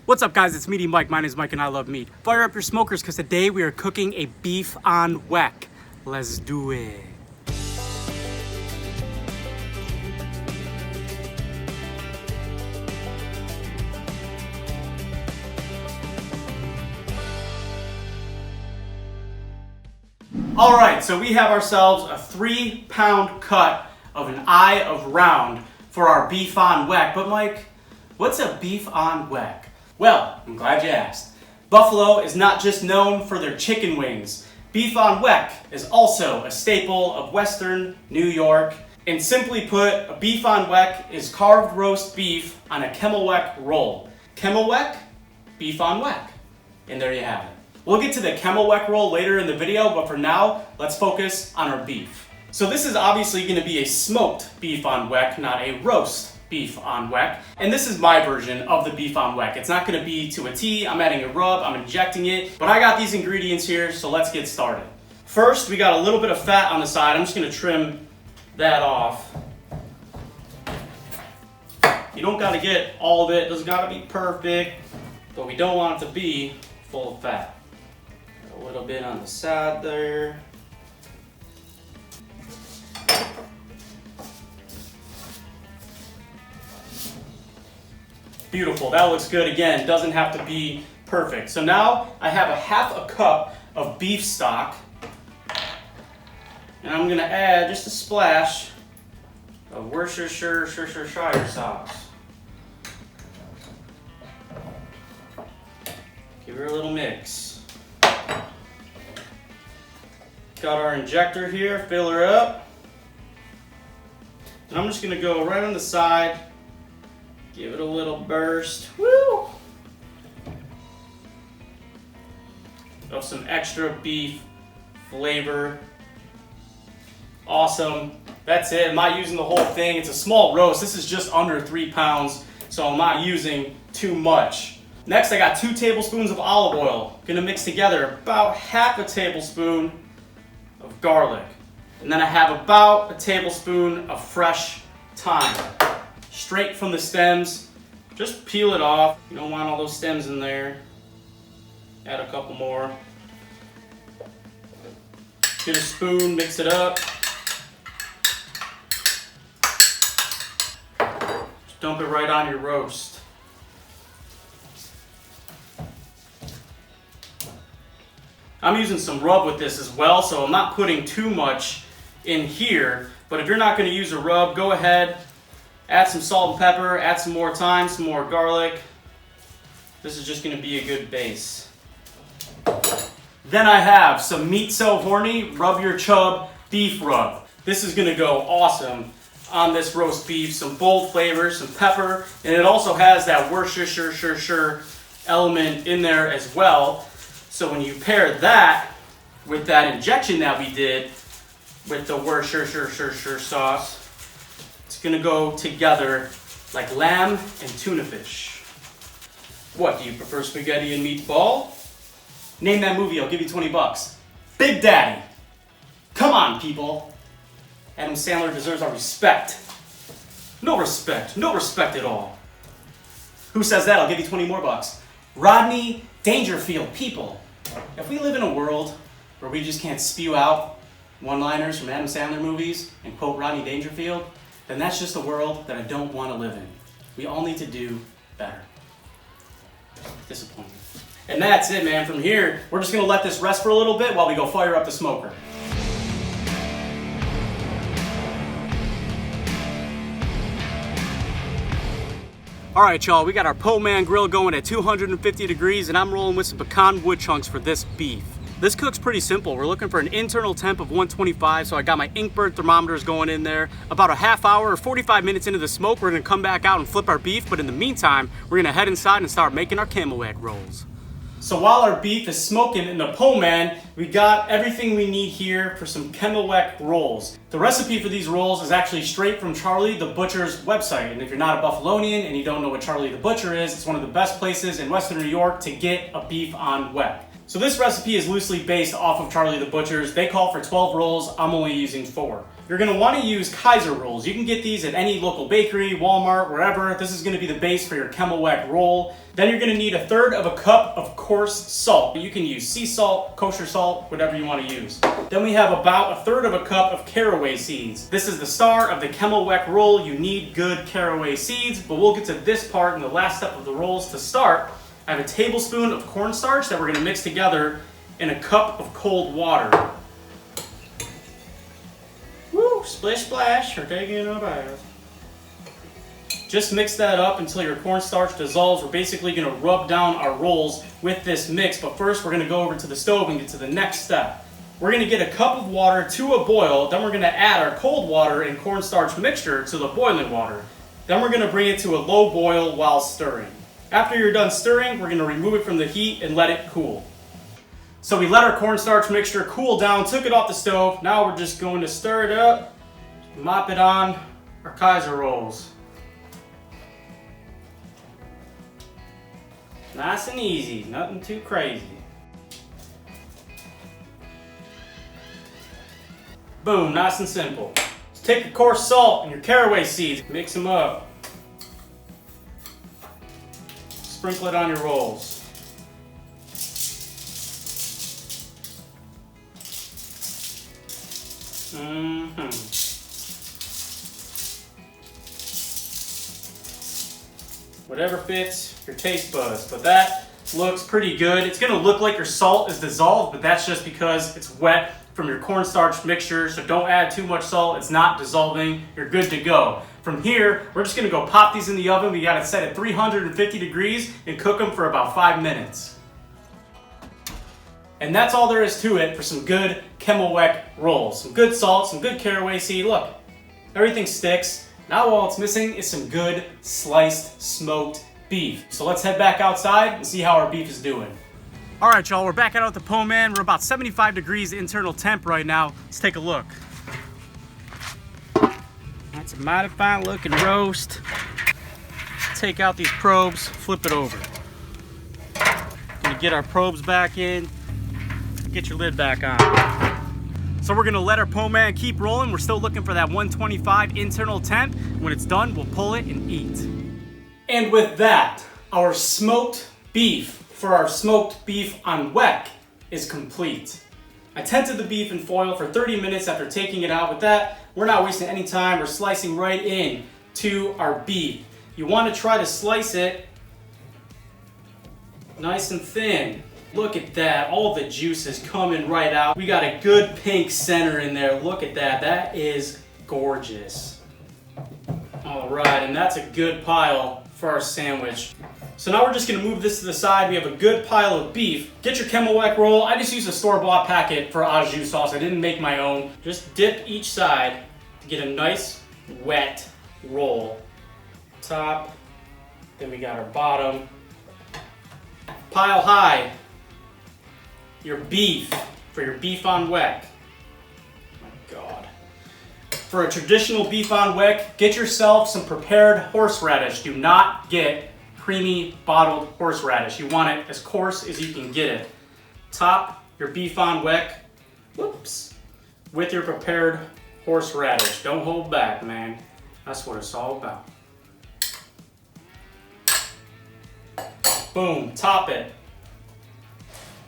What's up guys, it's Meaty Mike. My name is Mike and I love meat. Fire up your smokers because today we are cooking a beef on Weck. Let's do it. Alright, so we have ourselves a 3-pound cut of an eye of round for our beef on Weck. But Mike, what's a beef on Weck? Well, I'm glad you asked. Buffalo is not just known for their chicken wings. Beef on Weck is also a staple of Western New York. And simply put, a beef on Weck is carved roast beef on a Kummelweck roll. Kummelweck, beef on Weck. And there you have it. We'll get to the Kummelweck roll later in the video, but for now, let's focus on our beef. So this is obviously going to be a smoked beef on Weck, not a roast beef on Weck. And this is my version of the beef on Weck. It's not going to be to a T. I'm adding a rub, I'm injecting it, but I got these ingredients here, so let's get started. First, we got a little bit of fat on the side. I'm just going to trim that off. You don't got to get all of it. It doesn't got to be perfect, but we don't want it to be full of fat. A little bit on the side there. Beautiful, that looks good. Again, doesn't have to be perfect. So now I have a half a cup of beef stock. And I'm gonna add just a splash of Worcestershire sauce. Give her a little mix. Got our injector here, fill her up. And I'm just gonna go right on the side. Give it a little burst. Woo! Of some extra beef flavor. Awesome. That's it. I'm not using the whole thing. It's a small roast. This is just under 3 pounds, so I'm not using too much. Next, I got 2 tablespoons of olive oil. Gonna mix together about half a tablespoon of garlic. And then I have about a tablespoon of fresh thyme. Straight from the stems. Just peel it off. You don't want all those stems in there. Add a couple more. Get a spoon, mix it up. Just dump it right on your roast. I'm using some rub with this as well, so I'm not putting too much in here. But if you're not going to use a rub, go ahead. Add some salt and pepper, add some more thyme, some more garlic. This is just gonna be a good base. Then I have some Meat So Horny Rub Your Chub beef rub. This is gonna go awesome on this roast beef. Some bold flavors, some pepper, and it also has that Worcestershire element in there as well. So when you pair that with that injection that we did with the Worcestershire sauce, it's gonna go together like lamb and tuna fish. What, do you prefer spaghetti and meatball? Name that movie, I'll give you 20 bucks. Big Daddy. Come on, people. Adam Sandler deserves our respect. No respect at all. Who says that? I'll give you 20 more bucks. Rodney Dangerfield. People, if we live in a world where we just can't spew out one-liners from Adam Sandler movies and quote Rodney Dangerfield, then that's just a world that I don't want to live in. We all need to do better. Disappointing. And that's it, man. From here, we're just gonna let this rest for a little bit while we go fire up the smoker. All right, y'all, we got our Po Man grill going at 250 degrees, and I'm rolling with some pecan wood chunks for this beef. This cook's pretty simple. We're looking for an internal temp of 125, so I got my Inkbird thermometers going in there. About a half hour or 45 minutes into the smoke, we're gonna come back out and flip our beef, but in the meantime, we're gonna head inside and start making our Kummelweck rolls. So while our beef is smoking in the Po Man, we got everything we need here for some Kummelweck rolls. The recipe for these rolls is actually straight from Charlie the Butcher's website. And if you're not a Buffalonian and you don't know what Charlie the Butcher is, it's one of the best places in Western New York to get a beef on Weck. So this recipe is loosely based off of Charlie the Butcher's. They call for 12 rolls, I'm only using 4. you're going to want to use Kaiser rolls. You can get these at any local bakery, Walmart, wherever. This is going to be the base for your Kummelweck roll. Then you're going to need 1/3 of a cup of coarse salt. You can use sea salt, kosher salt, whatever you want to use. Then we have about 1/3 of a cup of caraway seeds. This is the star of the Kummelweck roll. You need good caraway seeds, but we'll get to this part in the last step of the rolls. To start, I have a tablespoon of cornstarch that we're going to mix together in a cup of cold water. Woo, splish splash, or taking a bath. Just mix that up until your cornstarch dissolves. We're basically going to rub down our rolls with this mix, but first we're going to go over to the stove and get to the next step. We're going to get a cup of water to a boil, then we're going to add our cold water and cornstarch mixture to the boiling water. Then we're going to bring it to a low boil while stirring. After you're done stirring, we're going to remove it from the heat and let it cool. So we let our cornstarch mixture cool down, took it off the stove. Now we're just going to stir it up, mop it on our Kaiser rolls. Nice and easy, nothing too crazy. Boom, nice and simple. Let's take your coarse salt and your caraway seeds, mix them up. Sprinkle it on your rolls. Whatever fits your taste buds, but that looks pretty good. It's gonna look like your salt is dissolved, but that's just because it's wet from your cornstarch mixture, so don't add too much salt. It's not dissolving. You're good to go. From here, we're just gonna go pop these in the oven. We got it set at 350 degrees and cook them for about 5 minutes. And that's all there is to it for some good Kummelweck rolls. Some good salt, some good caraway seed. Look, everything sticks. Now all it's missing is some good sliced smoked beef. So let's head back outside and see how our beef is doing. All right, y'all, we're back out at the Po Man. We're about 75 degrees internal temp right now. Let's take a look. That's a mighty fine looking roast. Take out these probes, flip it over. Gonna get our probes back in. Get your lid back on. So we're gonna let our Po Man keep rolling. We're still looking for that 125 internal temp. When it's done, we'll pull it and eat. And with that, our smoked beef for our smoked beef on Weck is complete. I tented the beef in foil for 30 minutes after taking it out. With that, we're not wasting any time. We're slicing right in to our beef. You want to try to slice it nice and thin. Look at that, all the juice is coming right out. We got a good pink center in there. Look at that, that is gorgeous. All right, and that's a good pile for our sandwich. So now we're just gonna move this to the side. We have a good pile of beef. Get your Kummelweck roll. I just used a store-bought packet for au jus sauce. I didn't make my own. Just dip each side to get a nice wet roll. Top, then we got our bottom. Pile high your beef for your beef on Weck. Oh my God. For a traditional beef on Weck, get yourself some prepared horseradish. Do not get creamy bottled horseradish. You want it as coarse as you can get it. Top your beef on Weck, whoops, with your prepared horseradish. Don't hold back, man. That's what it's all about. Boom, top it.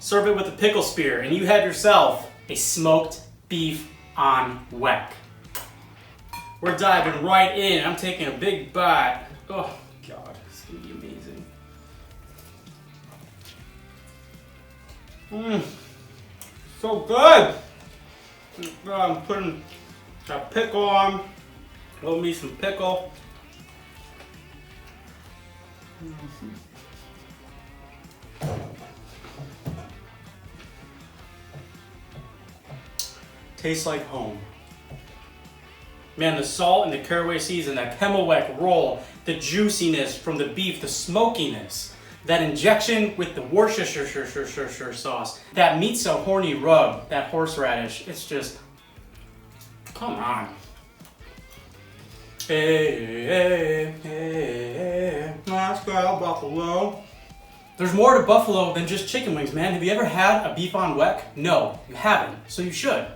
Serve it with a pickle spear, and you have yourself a smoked beef on Weck. We're diving right in. I'm taking a big bite. Oh God, it's gonna be amazing. So good. I'm putting a pickle on. Love me some pickle. Tastes like home. Man, the salt and the caraway seeds and that Kummelweck roll, the juiciness from the beef, the smokiness, that injection with the Worcestershire sauce, that meat so horny rub, that horseradish, it's just, come on. Hey, hey, hey, let's go, Buffalo. There's more to buffalo than just chicken wings, man. Have you ever had a beef on Weck? No, you haven't, so you should.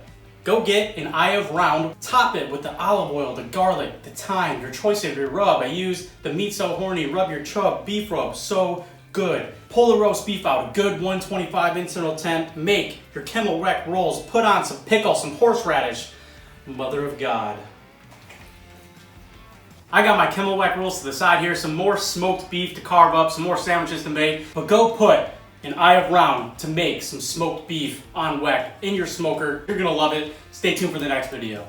Go get an eye of round, top it with the olive oil, the garlic, the thyme, your choice of your rub. I use the Meat So Horny Rub Your Chub beef rub, so good. Pull the roast beef out, a good 125 internal temp. Make your Kummelweck rolls, put on some pickle, some horseradish. Mother of God. I got my Kummelweck rolls to the side here, some more smoked beef to carve up, some more sandwiches to make, but go put an eye of round to make some smoked beef on Weck in your smoker. You're gonna love it. Stay tuned for the next video.